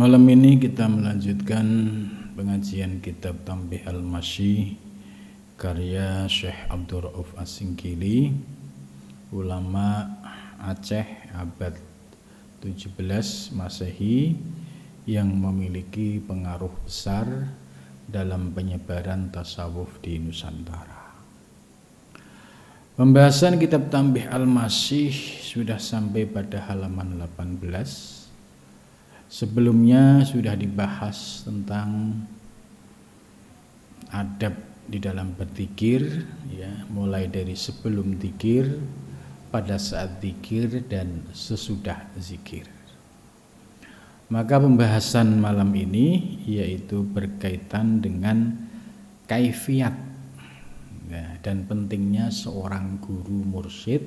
Malam ini kita melanjutkan pengajian kitab Tanbih Al-Masyi karya Syekh Abdul Rauf As-Singkili, ulama Aceh abad 17 Masehi yang memiliki pengaruh besar dalam penyebaran tasawuf di Nusantara. Pembahasan kitab Tanbih Al-Masyi sudah sampai pada halaman 18. Sebelumnya sudah dibahas tentang adab di dalam berzikir, ya, mulai dari sebelum zikir, pada saat zikir, dan sesudah zikir. Maka pembahasan malam ini yaitu berkaitan dengan kaifiyat, ya, dan pentingnya seorang guru mursyid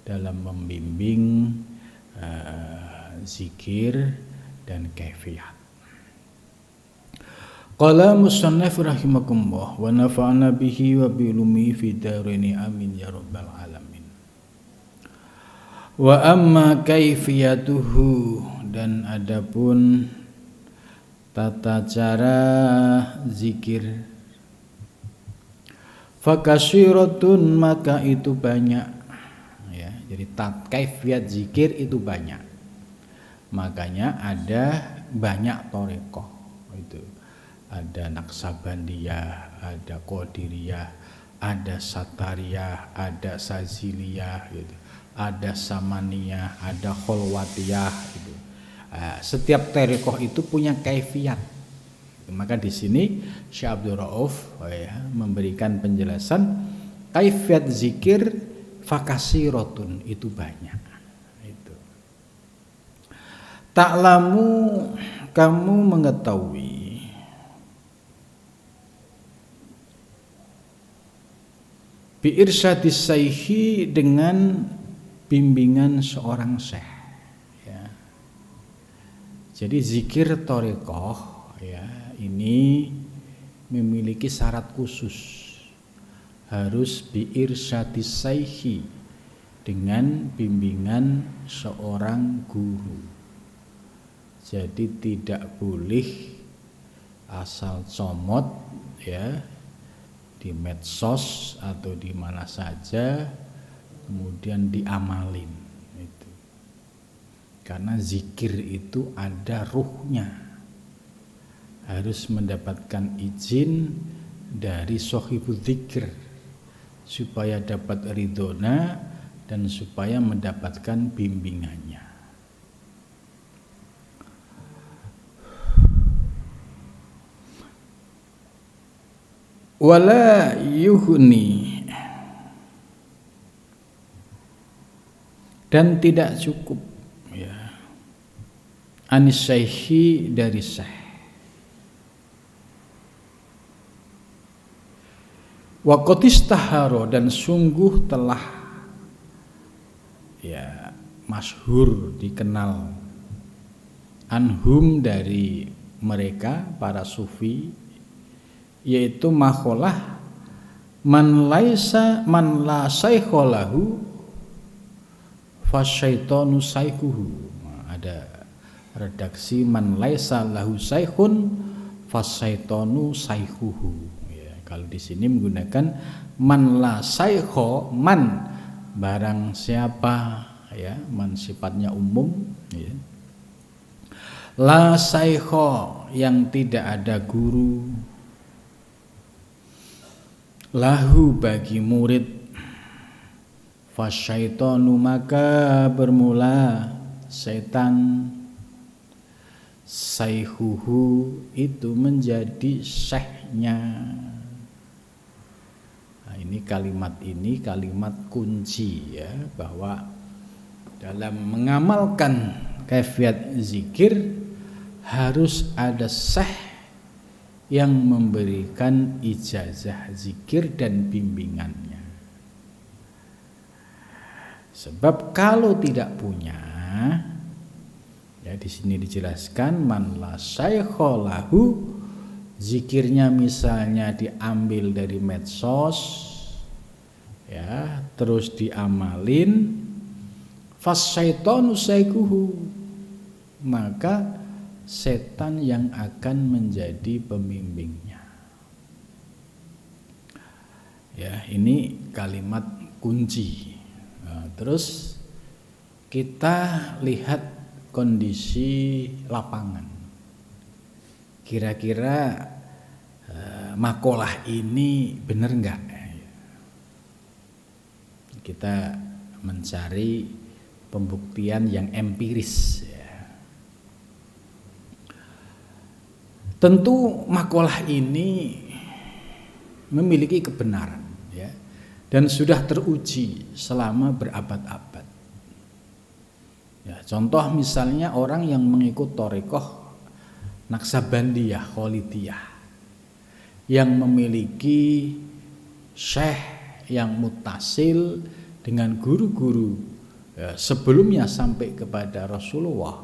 dalam membimbing zikir dan kaifiyat. Qala musannif rahimakumullah wa nafa'ana bihi wa bi ulumi fi darini amin ya rabbal alamin. Wa amma kaifiyatuhu, dan adapun tata cara zikir, fakasiratun, maka itu banyak, ya. Jadi kaifiyat zikir itu banyak. Makanya ada banyak thariqah itu. Ada Naksabandiyah, ada Qadiriyah, ada Satariyah, ada Saziliyah gitu. Ada Samaniyah, ada Kholwatiyah gitu. Setiap thariqah itu punya kaifiyat. Maka di sini Syekh Abdul Rauf, ya, memberikan penjelasan kaifiyat zikir fakasiratun, itu banyak. Ta'lamu, kamu mengetahui, bi irsyadis saikhi, dengan bimbingan seorang syekh, ya. Jadi zikir thariqah, ya, ini memiliki syarat khusus, harus bi irsyadis saikhi, dengan bimbingan seorang guru. Jadi tidak boleh asal comot, ya, di medsos atau di mana saja kemudian diamalin itu. Karena zikir itu ada ruhnya, harus mendapatkan izin dari sohibul zikir supaya dapat ridhona dan supaya mendapatkan bimbingannya. Wala yuhni, dan tidak cukup, ya, anis syaihi, dari syekh. Wa qad istahara, dan sungguh telah, ya, masyhur, dikenal, anhum, dari mereka para sufi, yaitu makholah man la saykholahu fasyaitonu saikuhu. Ada redaksi man laisa lahu saikhun fasyaitonu saikuhu, ya. Kalau di sini menggunakan man la saikho, man barang siapa, ya, man sifatnya umum, ya. La saikho, yang tidak ada guru, lahu, bagi murid, fasyaitonu, maka bermula setan, saikhuhu, itu menjadi syekhnya. Nah, ini kalimat kunci, ya, bahwa dalam mengamalkan kaifiyat zikir harus ada syekh yang memberikan ijazah zikir dan bimbingannya. Sebab kalau tidak punya, ya, di sini dijelaskan man la syaikha lahu, zikirnya misalnya diambil dari medsos, ya, terus diamalin, fasyaitonu saikuhu, maka setan yang akan menjadi pembimbingnya. Ya, ini kalimat kunci. Nah, terus kita lihat kondisi lapangan. Kira-kira makalah ini benar enggak? Kita mencari pembuktian yang empiris. Tentu makalah ini memiliki kebenaran, ya, dan sudah teruji selama berabad-abad. Ya, contoh misalnya orang yang mengikut thariqah Naqsabandiyah Khalidiyah yang memiliki syekh yang muttasil dengan guru-guru sebelumnya sampai kepada Rasulullah,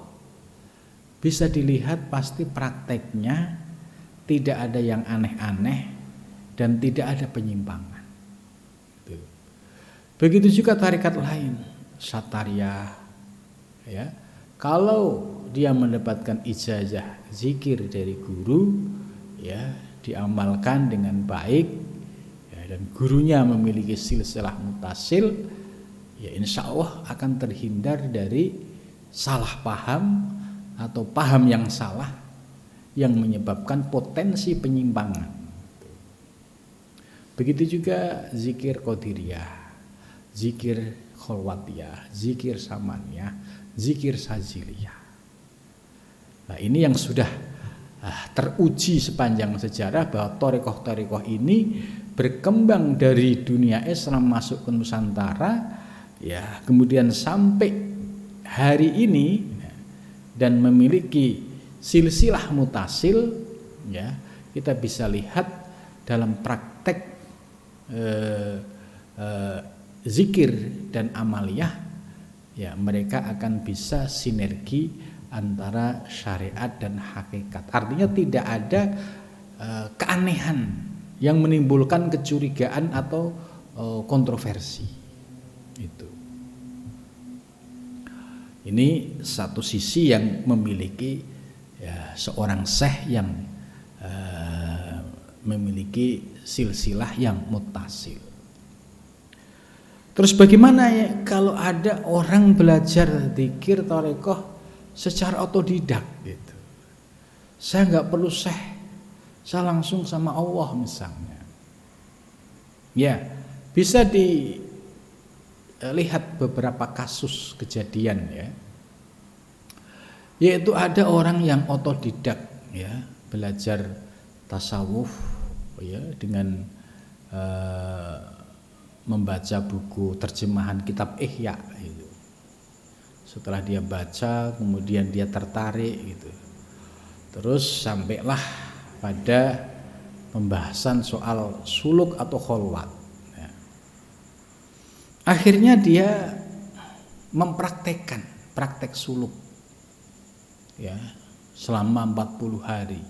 bisa dilihat pasti prakteknya tidak ada yang aneh-aneh dan tidak ada penyimpangan. Begitu juga tarekat lain, Satariyah, ya. Kalau dia mendapatkan ijazah zikir dari guru, ya, diamalkan dengan baik, ya, dan gurunya memiliki silsilah mutasil, ya insya Allah akan terhindar dari salah paham atau paham yang salah yang menyebabkan potensi penyimpangan. Begitu juga zikir qadiriyah, zikir kholwatiyah, zikir samaniyah, zikir sajiliyah. Nah, ini yang sudah teruji sepanjang sejarah bahwa thariqah-thariqah ini berkembang dari dunia Islam masuk ke Nusantara, ya, kemudian sampai hari ini dan memiliki silsilah mutasil, ya, kita bisa lihat dalam praktek zikir dan amaliyah, ya, mereka akan bisa sinergi antara syariat dan hakikat. Artinya tidak ada keanehan yang menimbulkan kecurigaan atau kontroversi. Itu. Ini satu sisi yang memiliki, ya, seorang syekh yang memiliki silsilah yang muttasil. Terus bagaimana ya kalau ada orang belajar zikir thariqah secara otodidak gitu? Saya nggak perlu syekh, saya langsung sama Allah misalnya. Ya, bisa dilihat beberapa kasus kejadian, ya. Yaitu ada orang yang otodidak, ya, belajar tasawuf, ya, dengan membaca buku terjemahan kitab Ihya gitu. Setelah dia baca, kemudian dia tertarik gitu. Terus sampailah pada pembahasan soal suluk atau kholwat, ya. Akhirnya dia mempraktekkan praktek suluk, ya, selama 40 hari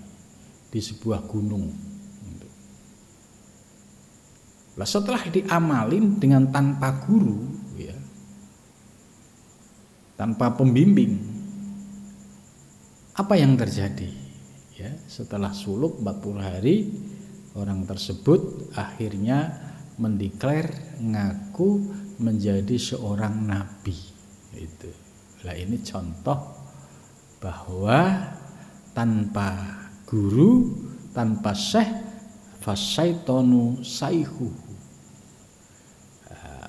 di sebuah gunung. Nah, setelah diamalin dengan tanpa guru, ya, tanpa pembimbing, apa yang terjadi? Ya, setelah suluk 40 hari, orang tersebut akhirnya mendeklar ngaku menjadi seorang nabi. Itu. Nah, ini contoh bahwa tanpa guru, tanpa syekh, fasyaitonu saihu.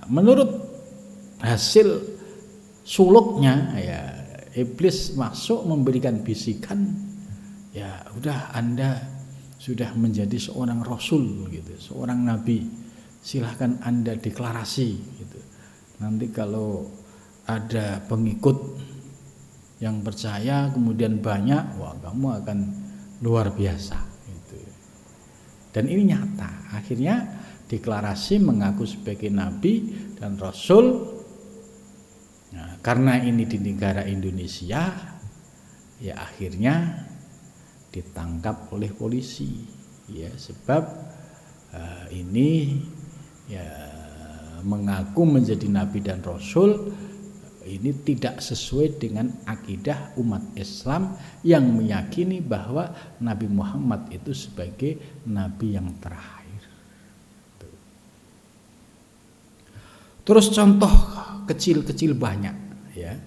Menurut hasil suluknya, ya, iblis masuk memberikan bisikan, ya udah Anda sudah menjadi seorang rasul gitu, seorang nabi, silahkan Anda deklarasi gitu. Nanti kalau ada pengikut yang percaya kemudian banyak, wah kamu akan luar biasa gitu. Dan ini nyata, akhirnya deklarasi mengaku sebagai nabi dan rasul. Nah, karena ini di negara Indonesia, ya akhirnya ditangkap oleh polisi, ya, sebab ini, ya, mengaku menjadi nabi dan rasul, ini tidak sesuai dengan akidah umat Islam yang meyakini bahwa Nabi Muhammad itu sebagai nabi yang terakhir. Terus contoh kecil-kecil banyak ya.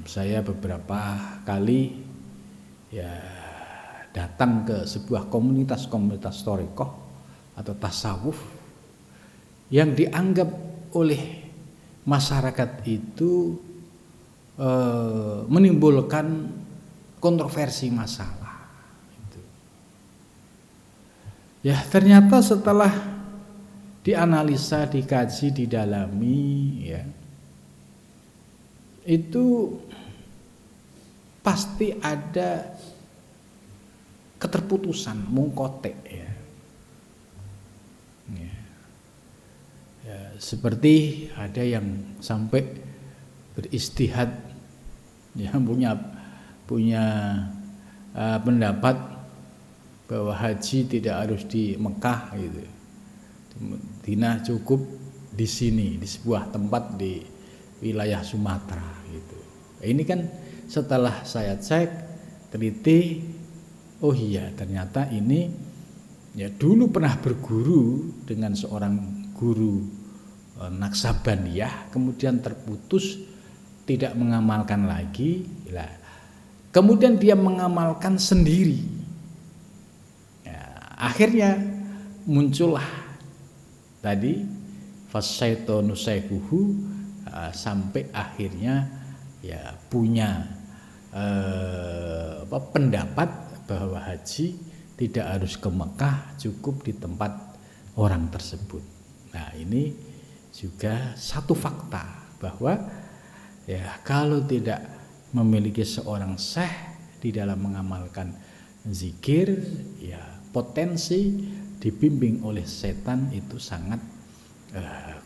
Saya beberapa kali ya datang ke sebuah komunitas thariqah atau tasawuf yang dianggap oleh masyarakat itu menimbulkan kontroversi masalah. Ya ternyata setelah dianalisa, dikaji, didalami, ya itu pasti ada keterputusan, mungkotek ya. Seperti ada yang sampai beristihad ya punya pendapat bahwa haji tidak harus di Mekah gitu. Dina cukup di sini, di sebuah tempat di wilayah Sumatera gitu. Ini kan setelah saya cek teliti, oh iya ternyata ini ya dulu pernah berguru dengan seorang guru Naksabaniyah, kemudian terputus, tidak mengamalkan lagi. Lah, kemudian dia mengamalkan sendiri. Ya, akhirnya muncullah tadi fasyaitonu sayhuhu, sampai akhirnya ya punya pendapat bahwa haji tidak harus ke Mekah, cukup di tempat orang tersebut. Nah ini juga satu fakta bahwa ya kalau tidak memiliki seorang syekh di dalam mengamalkan zikir, ya potensi dibimbing oleh setan itu sangat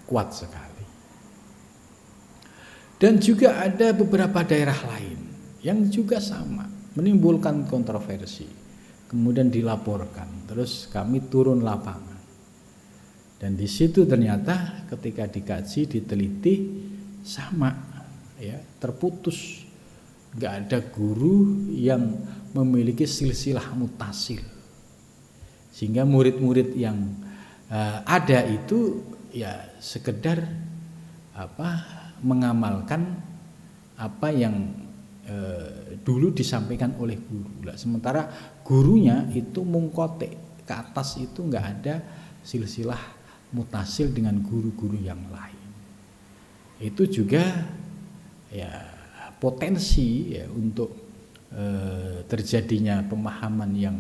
kuat sekali. Dan juga ada beberapa daerah lain yang juga sama menimbulkan kontroversi, kemudian dilaporkan, terus kami turun lapangan. Dan di situ ternyata ketika dikaji, diteliti sama ya, terputus. Nggak ada guru yang memiliki silsilah mutasil. Sehingga murid-murid yang ada itu ya sekedar mengamalkan apa yang dulu disampaikan oleh guru. Sementara gurunya itu mungkote, ke atas itu nggak ada silsilah mutasil dengan guru-guru yang lain. Itu juga ya potensi ya untuk terjadinya pemahaman yang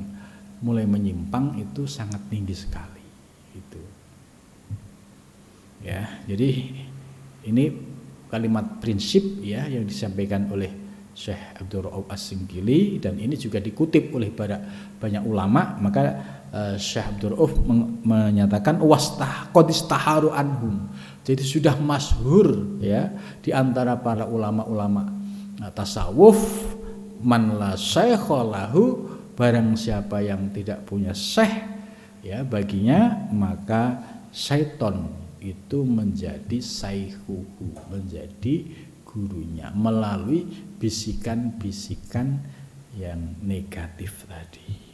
mulai menyimpang itu sangat tinggi sekali. Itu ya, jadi ini kalimat prinsip ya yang disampaikan oleh Syekh Abdul Rauf As-Singkili, dan ini juga dikutip oleh banyak ulama. Maka Syekh Abdul Rauf menyatakan qadistaharu anhum. Jadi sudah masyhur ya di antara para ulama-ulama tasawuf, man la syaikha lahu, barang siapa yang tidak punya syekh ya baginya, maka syaiton itu menjadi saikhuhu, menjadi gurunya melalui bisikan-bisikan yang negatif tadi.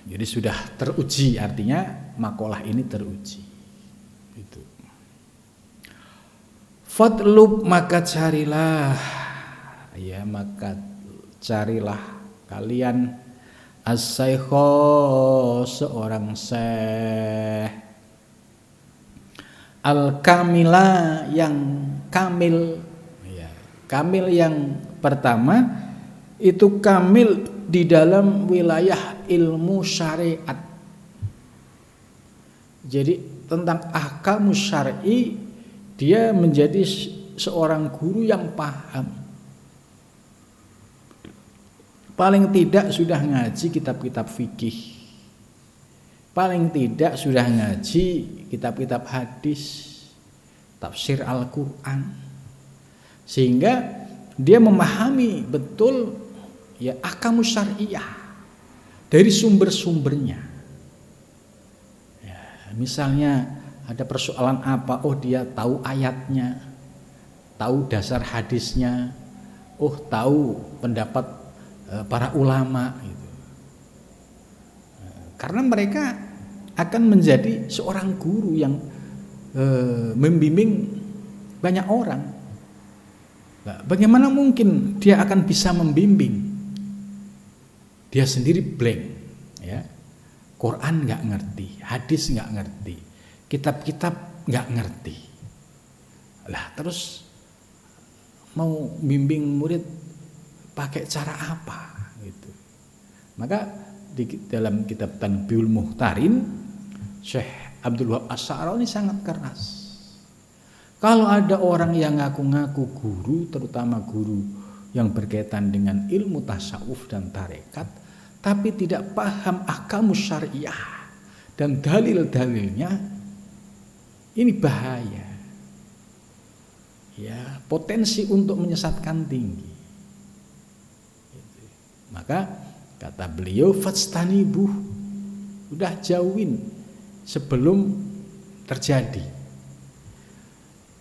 Jadi sudah teruji, artinya makalah ini teruji. Itu. Fatlub, maka carilah, ya maka carilah kalian as-saikho, seorang syekh, al-kamila, yang kamil. Ya, kamil yang pertama itu kamil di dalam wilayah ilmu syariat. Jadi tentang ahkamu syar'i dia menjadi seorang guru yang paham. Paling tidak sudah ngaji kitab-kitab fikih. Paling tidak sudah ngaji kitab-kitab hadis, tafsir Al-Qur'an. Sehingga dia memahami betul ya ahkamu syar'iyah dari sumber-sumbernya. Ya, misalnya ada persoalan apa, oh dia tahu ayatnya, tahu dasar hadisnya, oh tahu pendapat para ulama gitu. Karena mereka akan menjadi seorang guru yang membimbing banyak orang. Nah, bagaimana mungkin dia akan bisa membimbing? Dia sendiri blank, ya. Quran nggak ngerti, hadis nggak ngerti, kitab-kitab nggak ngerti. Lah terus mau bimbing murid pakai cara apa? Gitu. Maka di dalam kitab Tanbihul Muhtarin, Syekh Abdul Wahab Asy'arani sangat keras. Kalau ada orang yang ngaku-ngaku guru, terutama guru yang berkaitan dengan ilmu tasawuf dan tarekat, tapi tidak paham ahkamus syariah dan dalil-dalilnya, ini bahaya. Ya, potensi untuk menyesatkan tinggi. Maka kata beliau, fastanibuh, udah jauhin sebelum terjadi.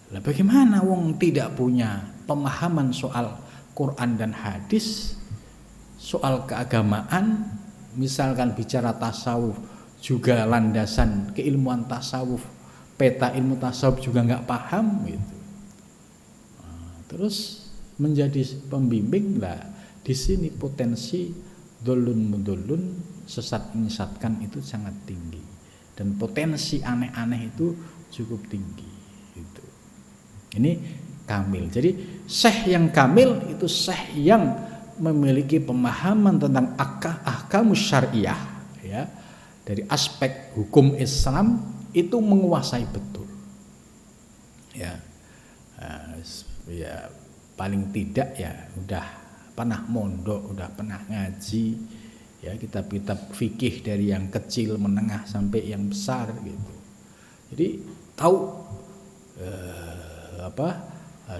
Lah bagaimana wong tidak punya pemahaman soal Quran dan hadis, soal keagamaan, misalkan bicara tasawuf juga landasan keilmuan tasawuf, peta ilmu tasawuf juga nggak paham gitu. Terus menjadi pembimbing lah, di sini potensi dolun mudolun, sesat menyesatkan itu sangat tinggi, dan potensi aneh-aneh itu cukup tinggi gitu. Ini kamil. Jadi syekh yang kamil itu syekh yang memiliki pemahaman tentang ahkamus syariah, ya, dari aspek hukum Islam itu menguasai betul. Ya, ya paling tidak ya udah pernah mondok, udah pernah ngaji, ya, kitab-kitab fikih dari yang kecil menengah sampai yang besar gitu. Jadi tahu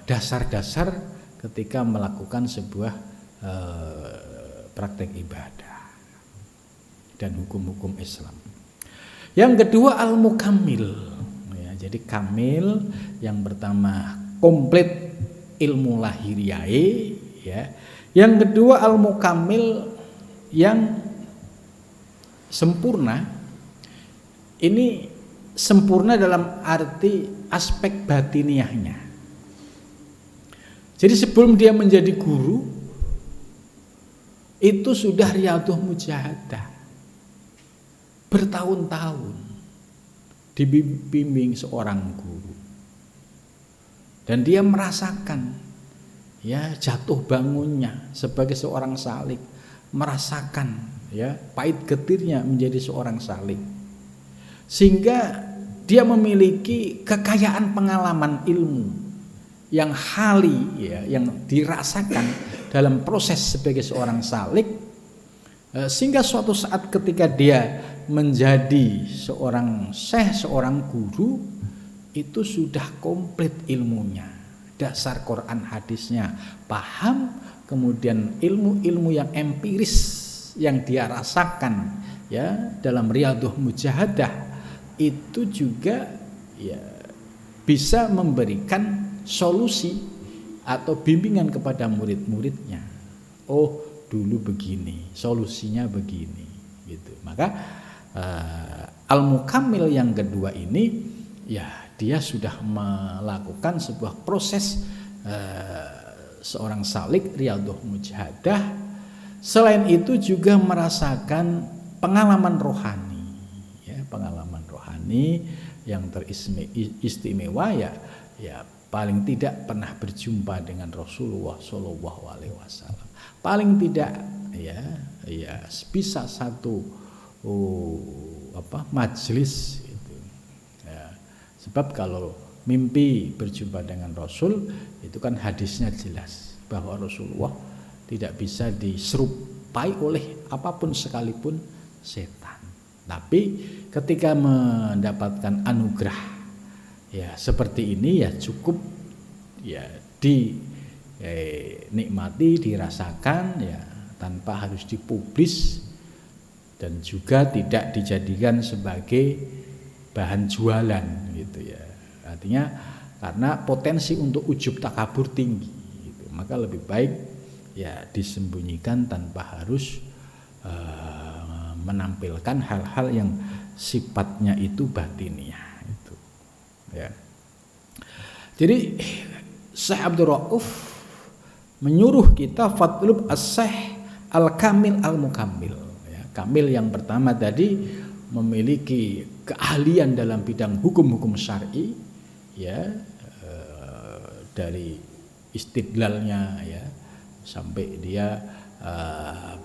dasar-dasar ketika melakukan sebuah praktek ibadah dan hukum-hukum Islam. Yang kedua al-mukammil, ya, jadi kamil yang pertama komplit ilmu lahiriae, ya. Yang kedua al-mukammil yang sempurna. Ini sempurna dalam arti aspek batiniahnya. Jadi sebelum dia menjadi guru itu sudah riyadhah mujahadah bertahun-tahun dibimbing seorang guru, dan dia merasakan, ya, jatuh bangunnya sebagai seorang salik, merasakan, ya, pahit getirnya menjadi seorang salik, sehingga dia memiliki kekayaan pengalaman ilmu yang hali, ya, yang dirasakan dalam proses sebagai seorang salik, sehingga suatu saat ketika dia menjadi seorang syekh, seorang guru, itu sudah komplit ilmunya, dasar Quran hadisnya paham, kemudian ilmu-ilmu yang empiris yang dia rasakan, ya, dalam riyadhah mujahadah itu juga, ya, bisa memberikan solusi atau bimbingan kepada murid-muridnya. Oh, dulu begini, solusinya begini, gitu. Maka al-mukammil yang kedua ini, ya, dia sudah melakukan sebuah proses seorang salik riyadhah mujahadah. Selain itu juga merasakan pengalaman rohani, ya, pengalaman rohani yang teristimewa, ya paling tidak pernah berjumpa dengan Rasulullah Shallallahu Alaihi Wasallam. Paling tidak, ya bisa satu majelis itu. Ya, sebab kalau mimpi berjumpa dengan Rasul itu kan hadisnya jelas bahwa Rasulullah tidak bisa diserupai oleh apapun sekalipun setan. Tapi ketika mendapatkan anugerah, ya, seperti ini, ya, cukup, ya, dinikmati, dirasakan, ya, tanpa harus dipublis, dan juga tidak dijadikan sebagai bahan jualan gitu ya. Artinya karena potensi untuk ujub takabur tinggi gitu. Maka lebih baik ya disembunyikan tanpa harus menampilkan hal-hal yang sifatnya itu batiniah itu ya. Jadi Syekh Abdul Rauf menyuruh kita fatlub as-syekh al-kamil al-mukammil ya. Kamil yang pertama tadi memiliki keahlian dalam bidang hukum-hukum syar'i ya, dari istidlalnya ya sampai dia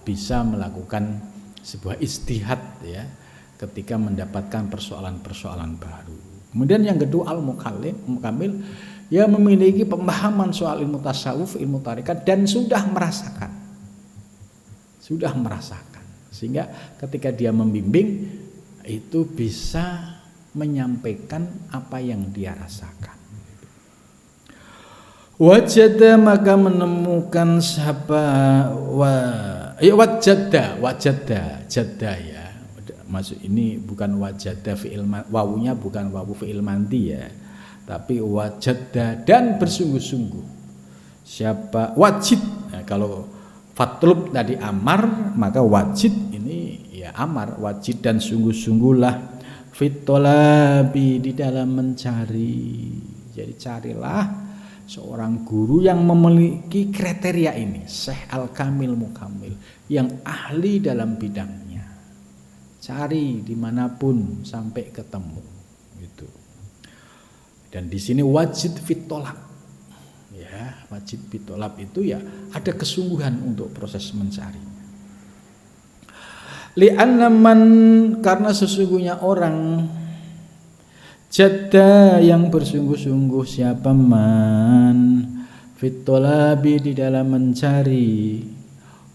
bisa melakukan sebuah ijtihad ya ketika mendapatkan persoalan-persoalan baru. Kemudian yang kedua al-mukamil ya memiliki pemahaman soal ilmu tasawuf, ilmu tarekat dan sudah merasakan sehingga ketika dia membimbing itu bisa menyampaikan apa yang dia rasakan. Wajada maka menemukan siapa wajada ya. Maksud ini bukan wajada fi'il, wawunya bukan wawu fi'il mandi ya. Tapi wajada dan bersungguh-sungguh. Siapa wajid nah, kalau fatlub tadi amar maka wajid ini ya amar, wajid dan sungguh-sungguhlah fitolabi di dalam mencari. Jadi carilah seorang guru yang memiliki kriteria ini, Syekh Al-Kamil Mukamil, yang ahli dalam bidangnya. Cari dimanapun sampai ketemu, gitu. Dan di sini wajid fitolab, ya wajid fitolab itu ya ada kesungguhan untuk proses mencari. Li'anna man karena sesungguhnya orang jadda yang bersungguh-sungguh siapa man fitolabi di dalam mencari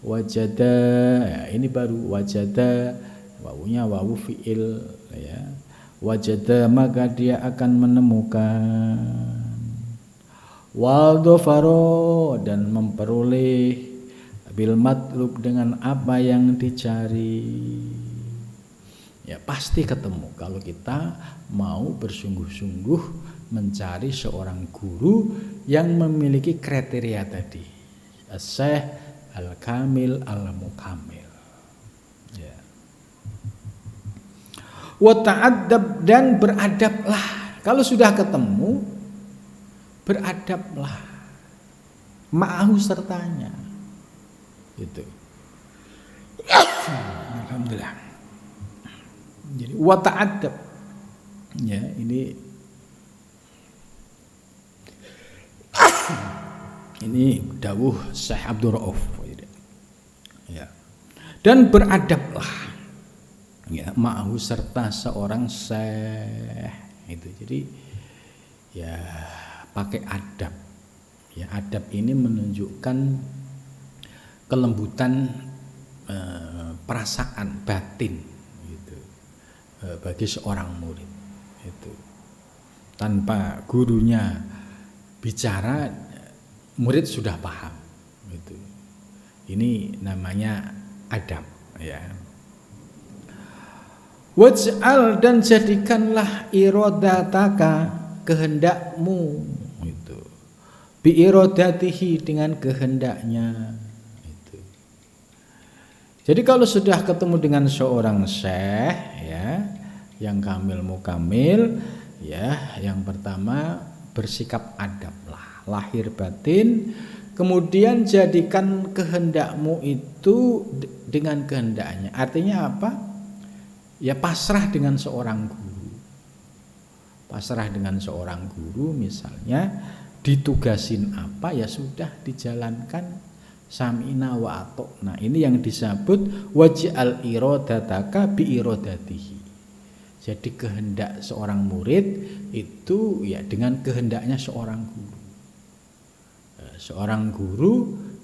wajada ya, ini baru wajada wawunya wawu fi'il ya wajada maka dia akan menemukan waldofaro dan memperoleh bil matlub dengan apa yang dicari. Ya pasti ketemu kalau kita mau bersungguh-sungguh mencari seorang guru yang memiliki kriteria tadi. Syekh Al-Kamil Al-Mukamil. Ya. Wa ta'addab dan beradablah. Kalau sudah ketemu beradablah. Ma'ahu sertanya. Gitu. Alhamdulillah. Jadi wa ta'addab ya ini dawuh Syekh Abdul Rauf ya. Dan beradablah ya ma'ahu serta seorang syekh itu. Jadi ya pakai adab ya, adab ini menunjukkan kelembutan perasaan batin bagi seorang murid itu. Tanpa gurunya bicara murid sudah paham itu. Ini namanya adab ya. Waj'al dan jadikanlah iradataka kehendakmu itu. Bi iradatihi dengan kehendaknya itu. Jadi kalau sudah ketemu dengan seorang syekh ya, yang kamil mukamil ya, yang pertama bersikap adablah, lahir batin, kemudian jadikan kehendakmu itu dengan kehendaknya. Artinya apa? Ya pasrah dengan seorang guru. Pasrah dengan seorang guru misalnya ditugasin apa ya sudah dijalankan. Samina wa atokna, ini yang disebut waj'al iradataka bi iradatihi. Jadi kehendak seorang murid itu ya dengan kehendaknya seorang guru. Seorang guru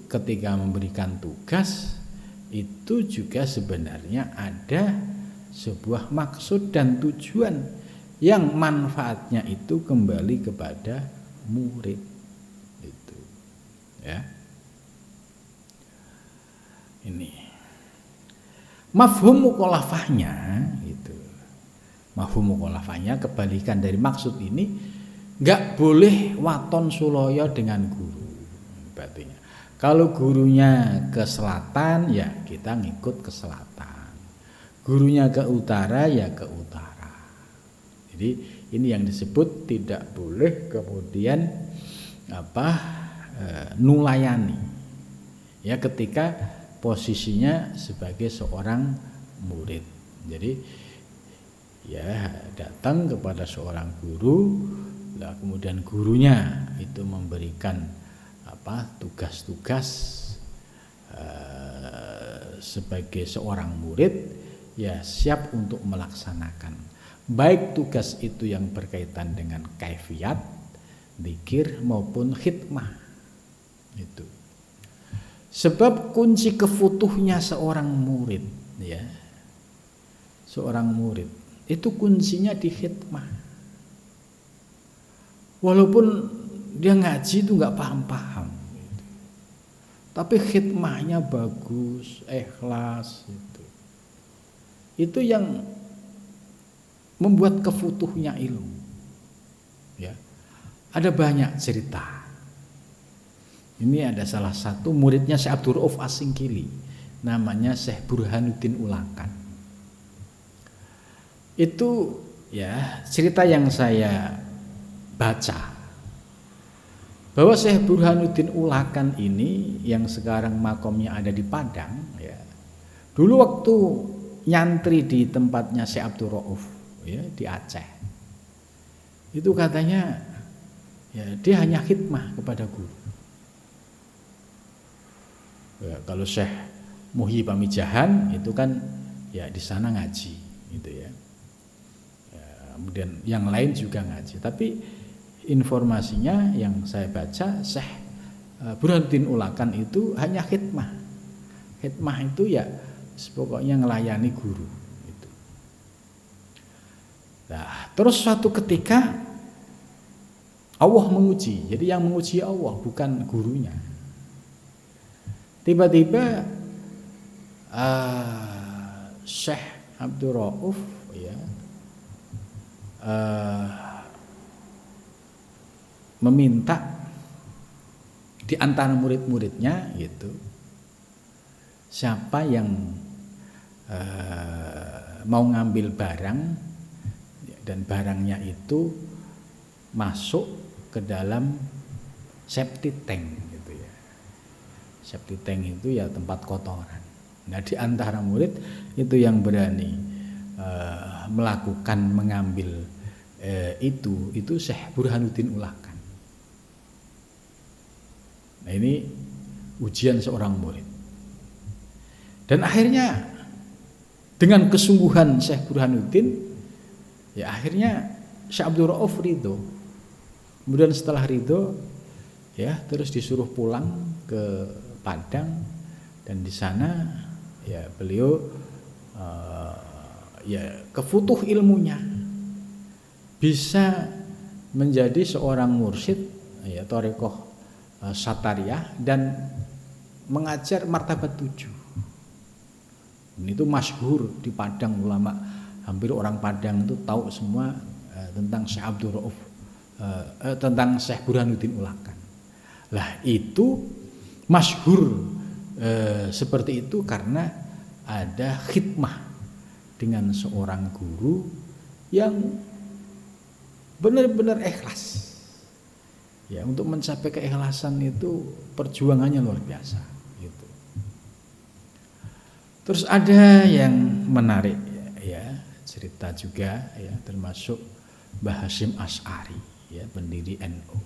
ketika memberikan tugas itu juga sebenarnya ada sebuah maksud dan tujuan yang manfaatnya itu kembali kepada murid itu ya. Ini mafhum mukhalafahnya itu Mafhum mukhalafahnya kebalikan dari maksud ini, nggak boleh waton suloyo dengan guru. Berarti kalau gurunya ke selatan ya kita ngikut ke selatan. Gurunya ke utara ya ke utara. Jadi ini yang disebut tidak boleh kemudian nulayani. Ya ketika posisinya sebagai seorang murid. Jadi ya datang kepada seorang guru, lah kemudian gurunya itu memberikan tugas-tugas sebagai seorang murid, ya siap untuk melaksanakan baik tugas itu yang berkaitan dengan kaifiyat, dzikir maupun khidmah. Itu sebab kunci kefutuhnya seorang murid, ya seorang murid itu kuncinya di khidmah. Walaupun dia ngaji itu nggak paham-paham, tapi khidmahnya bagus, ikhlas, itu yang membuat kefutuhnya ilmu. Ya, ada banyak cerita. Ini ada salah satu muridnya Syekh Abdul Rauf As-Singkili, namanya Syekh Burhanuddin Ulakan. Itu ya cerita yang saya baca, bahwa Syekh Burhanuddin Ulakan ini yang sekarang makomnya ada di Padang, ya. Dulu waktu nyantri di tempatnya Syekh Abdul Rauf, ya, di Aceh. Itu katanya ya dia hanya khidmah kepada guru. Ya, kalau Syekh Muhyi Pamijahan itu kan ya di sana ngaji gitu ya. Ya, kemudian yang lain juga ngaji, tapi informasinya yang saya baca Syekh Burhanuddin Ulakan itu hanya khidmah. Khidmah itu ya pokoknya ngelayani guru itu. Nah, terus suatu ketika Allah menguji. Jadi yang menguji Allah bukan gurunya. Tiba-tiba Syekh Abdul Rauf ya meminta di antara murid-muridnya gitu, siapa yang mau ngambil barang dan barangnya itu masuk ke dalam septic tank gitu ya. Septic tank itu ya tempat kotoran. Nah, di antara murid itu yang berani melakukan mengambil itu Syekh Burhanuddin Ulakan. Nah, ini ujian seorang murid. Dan akhirnya dengan kesungguhan Syekh Burhanuddin, ya akhirnya Syekh Abdul Rauf ridho. Kemudian setelah ridho, ya terus disuruh pulang ke Padang, dan di sana ya beliau ya kefutuh ilmunya, bisa menjadi seorang mursyid ya thariqah Satariyah dan mengajar martabat 7. Ini itu masyhur di Padang, ulama hampir orang Padang itu tahu semua tentang Syekh Abdul Rauf, tentang Syekh Burhanuddin Ulakan. Lah itu masyhur seperti itu karena ada khidmah dengan seorang guru yang benar-benar ikhlas. Ya, untuk mencapai keikhlasan itu perjuangannya luar biasa gitu. Terus ada yang menarik ya, cerita juga ya, termasuk Mbah Hasyim Asy'ari ya, pendiri NU.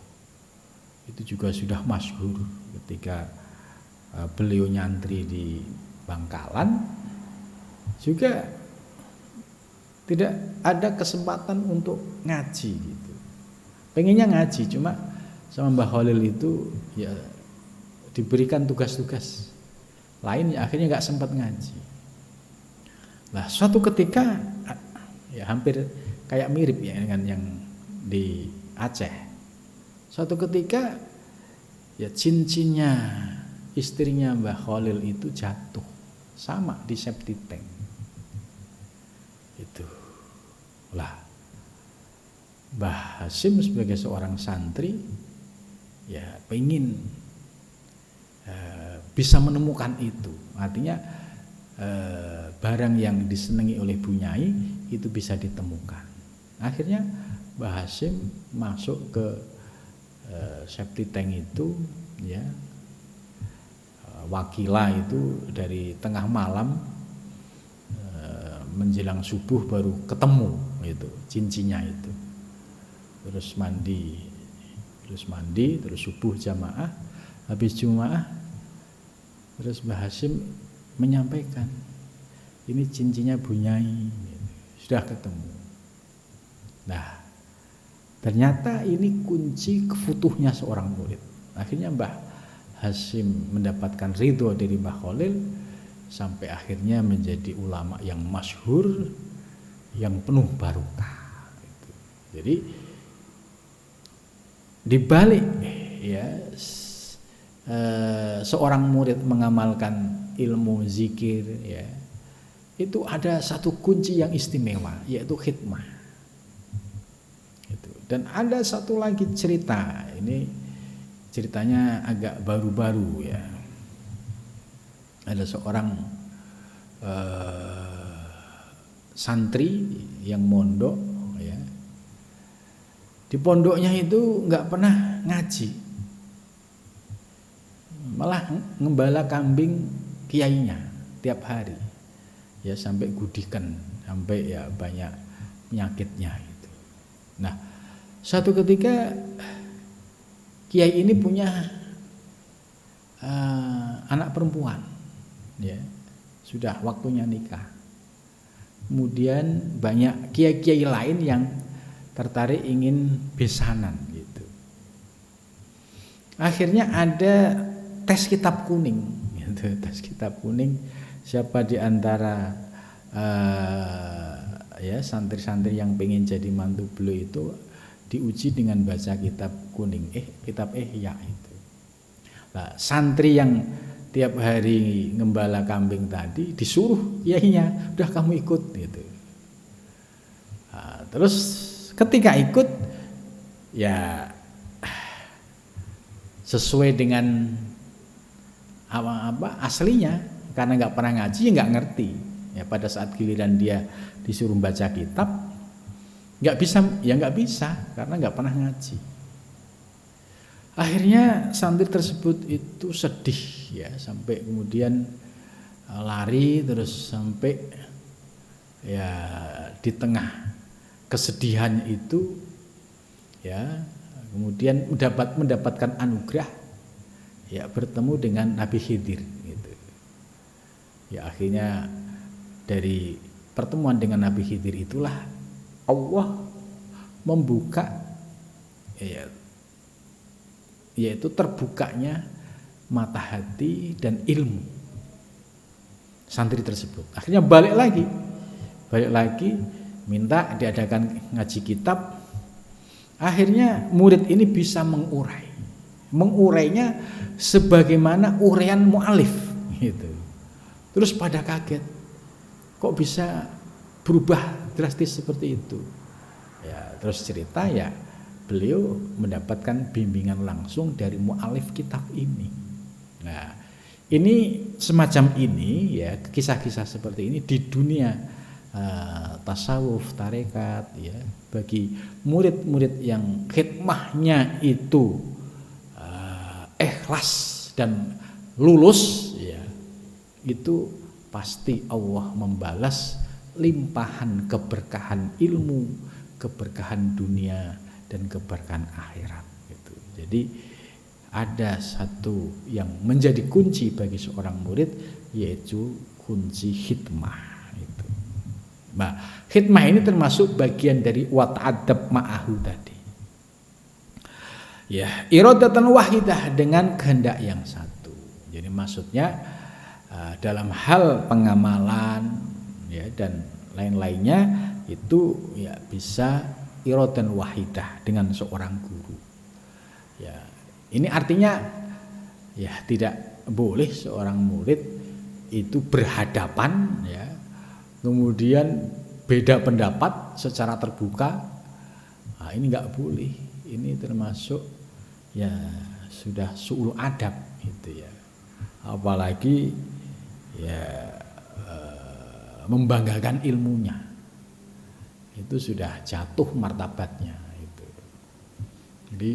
Itu juga sudah masyhur ketika beliau nyantri di Bangkalan, juga tidak ada kesempatan untuk ngaji gitu. Pengennya ngaji, cuma sama Mbah Khalil itu ya diberikan tugas-tugas lain, ya akhirnya nggak sempat ngaji. Nah, suatu ketika ya hampir kayak mirip ya dengan yang di Aceh. Suatu ketika ya cincinnya istrinya Mbah Khalil itu jatuh sama di septic tank. Itu. Lah, Mbah Hasyim sebagai seorang santri ya pengen bisa menemukan itu. Artinya barang yang disenangi oleh Bu Nyai itu bisa ditemukan. Akhirnya Mbah Hasyim masuk ke septic tank itu, ya, Wakila itu dari tengah malam menjelang subuh baru ketemu itu cincinnya itu. Terus mandi, terus subuh jamaah, habis jamaah terus Mbah Hasyim menyampaikan, ini cincinnya Bu Nyai, sudah ketemu. Nah, ternyata ini kunci kefutuhnya seorang murid. Akhirnya Mbah Hasyim mendapatkan ridho dari Mbah Khalil sampai akhirnya menjadi ulama yang masyhur, yang penuh barokah. Jadi dibalik ya seorang murid mengamalkan ilmu zikir, ya, itu ada satu kunci yang istimewa, yaitu khidmah. Dan ada satu lagi cerita, ini ceritanya agak baru-baru ya. Ada seorang santri yang mondok, ya. Di pondoknya itu nggak pernah ngaji, malah ngembala kambing kiainya tiap hari, ya, sampai gudikan, sampai ya banyak penyakitnya itu. Nah, suatu ketika kiai ini punya anak perempuan, ya, sudah waktunya nikah. Kemudian banyak kiai-kiai lain yang tertarik ingin besanan gitu. Akhirnya ada tes kitab kuning, gitu. Tes kitab kuning, siapa di antara ya santri-santri yang pengen jadi mantu beliau itu diuji dengan baca kitab kuning, kitab Ihya itu. Nah, santri yang tiap hari ngembala kambing tadi disuruh kiainya, udah kamu ikut gitu. Nah, terus ketika ikut ya sesuai dengan apa aslinya, karena nggak pernah ngaji ya nggak ngerti. Ya pada saat giliran dia disuruh baca kitab nggak bisa karena nggak pernah ngaji. Akhirnya santri tersebut itu sedih, ya, sampai kemudian lari, terus sampai ya di tengah kesedihan itu, ya, kemudian mendapatkan anugerah, ya, bertemu dengan Nabi Khidir gitu. Ya, akhirnya dari pertemuan dengan Nabi Khidir itulah Allah membuka, ya, yaitu terbukanya mata hati dan ilmu santri tersebut. Akhirnya balik lagi minta diadakan ngaji kitab. Akhirnya murid ini bisa mengurainya sebagaimana uraian mu'alif gitu. Terus pada kaget, kok bisa berubah drastis seperti itu, ya. Terus cerita, ya, beliau mendapatkan bimbingan langsung dari mu'alif kitab ini. Nah, ini semacam ini, ya, kisah-kisah seperti ini di dunia tasawuf, tarekat, ya, bagi murid-murid yang khidmahnya itu ikhlas dan lulus, ya, itu pasti Allah membalas limpahan keberkahan ilmu, keberkahan dunia, dan keberkahan akhirat gitu. Jadi ada satu yang menjadi kunci bagi seorang murid, yaitu kunci khidmah itu. Nah, khidmah ini termasuk bagian dari wa ta'addab ma'ahu tadi. Ya, iradatan wahidah, dengan kehendak yang satu. Jadi maksudnya dalam hal pengamalan, ya, dan lain-lainnya itu, ya, bisa iradatan wahidah dengan seorang guru. Ya, ini artinya, ya, tidak boleh seorang murid itu berhadapan, ya, kemudian beda pendapat secara terbuka, nah ini nggak boleh. Ini termasuk ya sudah su'ul adab gitu ya. Apalagi ya membanggakan ilmunya, itu sudah jatuh martabatnya itu. Jadi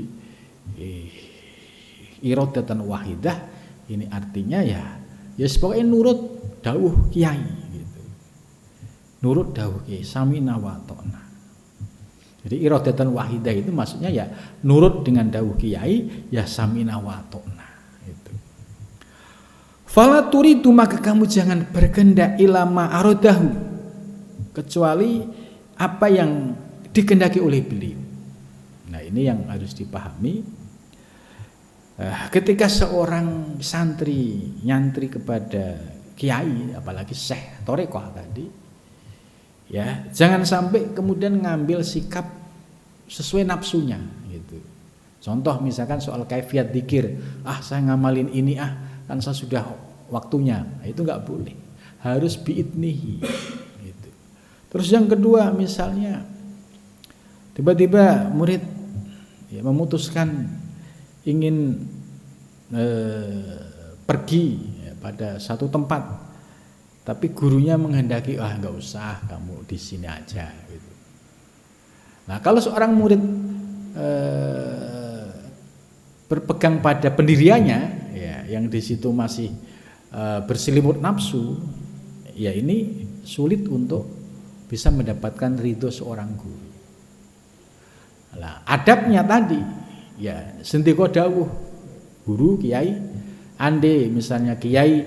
iradatan wahidah ini artinya ya pokoknya nurut dawuh kiai gitu. Nurut dawuh kiai, sami'na wa ata'na. Jadi iradatan wahidah itu maksudnya ya nurut dengan dawuh kiai, ya sami'na wa ata'na itu. Fala turidu, maka kamu jangan berkehendak ilama aradahu, kecuali apa yang dikehendaki oleh beliau. Nah, ini yang harus dipahami. Ketika seorang santri nyantri kepada kiai, apalagi syekh thariqah tadi, ya jangan sampai kemudian ngambil sikap sesuai nafsunya gitu. Contoh misalkan soal kaifiat dzikir, saya ngamalin ini kan saya sudah waktunya, itu nggak boleh, harus biidnihi gitu. Terus yang kedua misalnya tiba-tiba murid ya memutuskan ingin pergi ya, pada satu tempat, tapi gurunya menghendaki nggak usah, kamu di sini aja gitu. Nah, kalau seorang murid berpegang pada pendiriannya ya, yang di situ masih berselimut nafsu, ya ini sulit untuk bisa mendapatkan ridho seorang guru. Nah, adabnya tadi ya sendika dawuh guru kiai, ande misalnya kiai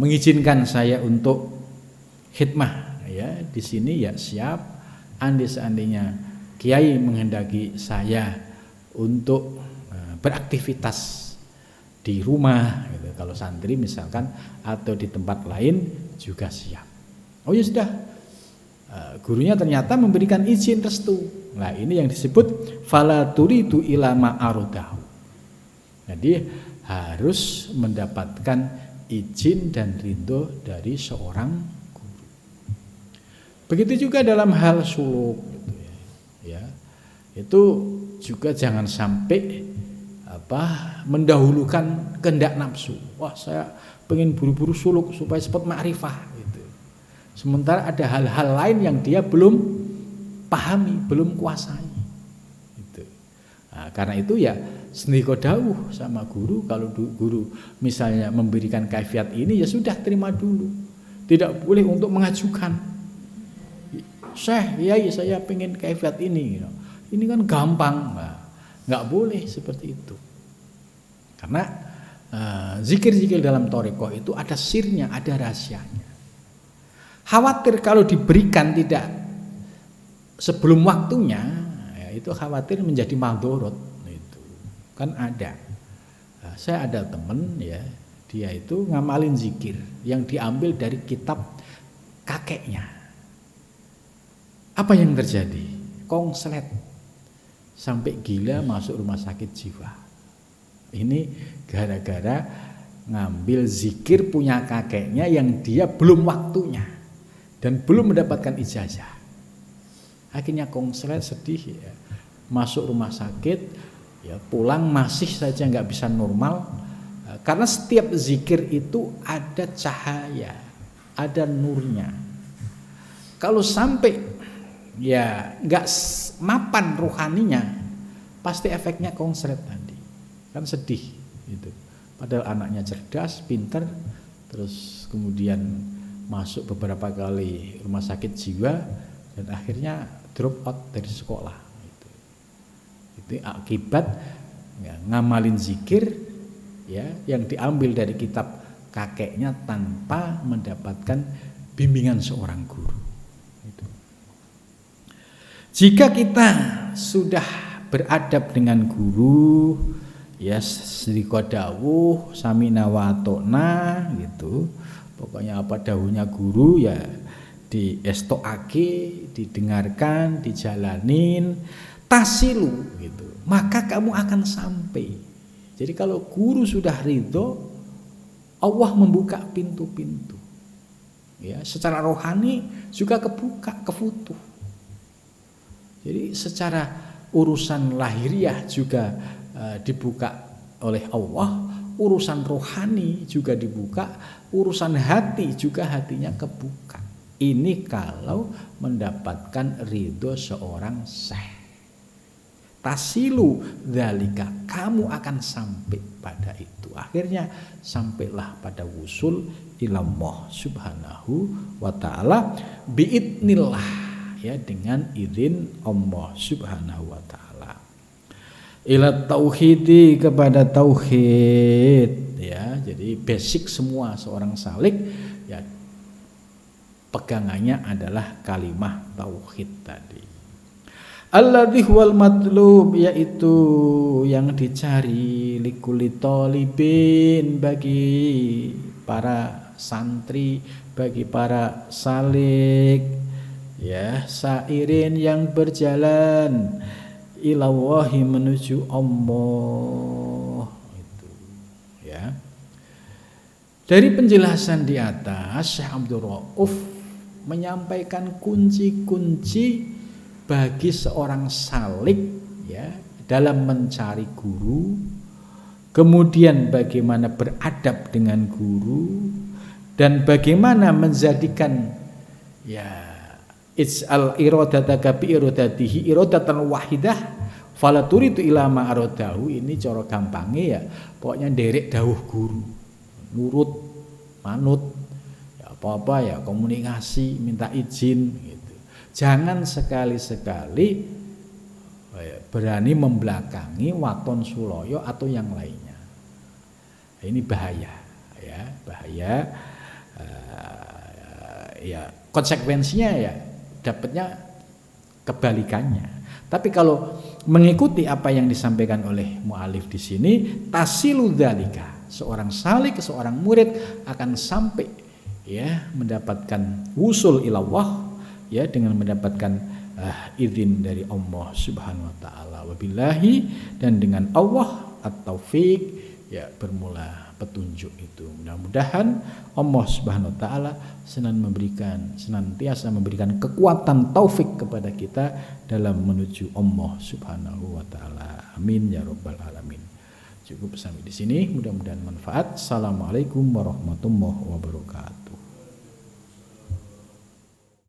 mengizinkan saya untuk khidmah ya di sini ya siap. Ande seandainya kiai menghendaki saya untuk beraktivitas di rumah gitu, kalau santri misalkan atau di tempat lain juga siap. Oh ya sudah, gurunya ternyata memberikan izin restu. Nah, ini yang disebut fala turidu ila ma aradahu. Jadi harus mendapatkan izin dan ridho dari seorang guru. Begitu juga dalam hal suluk gitu ya. Itu juga jangan sampai mendahulukan kehendak nafsu. Wah, saya pengen buru-buru suluk supaya cepat ma'rifah gitu. Sementara ada hal-hal lain yang dia belum pahami, belum kuasai gitu. Nah, karena itu ya sendika dawuh sama guru. Kalau guru misalnya memberikan kaifiat ini, ya sudah terima dulu. Tidak boleh untuk mengajukan, Syekh, ya saya pengen kaifiat ini gitu. Ini kan gampang. Nggak boleh seperti itu. Karena zikir-zikir dalam thariqah itu ada sirnya, ada rahasianya. Khawatir kalau diberikan tidak sebelum waktunya, ya itu khawatir menjadi maldorot. Itu kan ada. Nah, saya ada teman ya, dia itu ngamalin zikir yang diambil dari kitab kakeknya. Apa yang terjadi? Kongslet sampai gila, masuk rumah sakit jiwa. Ini gara-gara ngambil zikir punya kakeknya yang dia belum waktunya dan belum mendapatkan ijazah. Akhirnya kongslet, sedih ya. Masuk rumah sakit ya, pulang masih saja nggak bisa normal, karena setiap zikir itu ada cahaya, ada nurnya. Kalau sampai ya nggak mapan rohaninya, pasti efeknya kongslet tadi. Kan sedih gitu. Padahal anaknya cerdas, pintar, terus kemudian masuk beberapa kali rumah sakit jiwa dan akhirnya drop out dari sekolah. Itu akibat ya, ngamalin zikir ya yang diambil dari kitab kakeknya tanpa mendapatkan bimbingan seorang guru. Itu. Jika kita sudah beradab dengan guru, ya sendika dawuh, sami'na wa ata'na gitu. Pokoknya apa dawuhnya guru ya diestokake, didengarkan, dijalanin, tasilu gitu. Maka kamu akan sampai. Jadi kalau guru sudah ridho, Allah membuka pintu-pintu. ya, secara rohani juga kebuka, kefutuh. Jadi secara urusan lahiriah juga dibuka oleh Allah, urusan rohani juga dibuka, urusan hati juga hatinya kebuka. Ini kalau mendapatkan ridho seorang syekh. Tasilu dzalika, kamu akan sampai pada itu. Akhirnya sampailah pada wusul ilallah subhanahu wa ta'ala biidnillah, ya, dengan izin Allah subhanahu wa ta'ala. Ila tauhidi, kepada tauhid, ya. Jadi basic semua seorang salik, ya, pegangannya adalah kalimah tauhid tadi. Alladzi huwal matlub, yaitu yang dicari, likulli talibin, bagi para santri, bagi para salik, ya, sairin yang berjalan ilallahi, menuju Allah, itu, ya. Dari penjelasan di atas, Syekh Abdul Rauf menyampaikan kunci-kunci bagi seorang salik, ya, dalam mencari guru, kemudian bagaimana beradab dengan guru, dan bagaimana menjadikan, ya, ij'al iradataka bi iradatihi iradatan wahidah fala turidu ila ma aradahu. Ini cara gampangnya, ya, pokoknya nderek dawuh guru, nurut, manut, ya, apa-apa, ya, komunikasi, minta izin, gitu. Jangan sekali-sekali berani membelakangi waton suloyo atau yang lainnya. Ini bahaya, ya, bahaya. Ya, konsekuensinya, ya, dapatnya kebalikannya. Tapi kalau mengikuti apa yang disampaikan oleh mu'alif di sini, tasilu dzalika, seorang salik, seorang murid akan sampai, ya, mendapatkan wusul ilallah, ya, dengan mendapatkan izin dari Allah subhanahu wa ta'ala. Wabillahi, dan dengan Allah at-taufiq, ya, bermula petunjuk itu. Mudah-mudahan Allah subhanahu wa ta'ala senantiasa memberikan kekuatan taufik kepada kita dalam menuju Allah subhanahu wa ta'ala. Amin ya rabbal alamin. Cukup sampai di sini, mudah-mudahan manfaat. Assalamualaikum warahmatullahi wabarakatuh.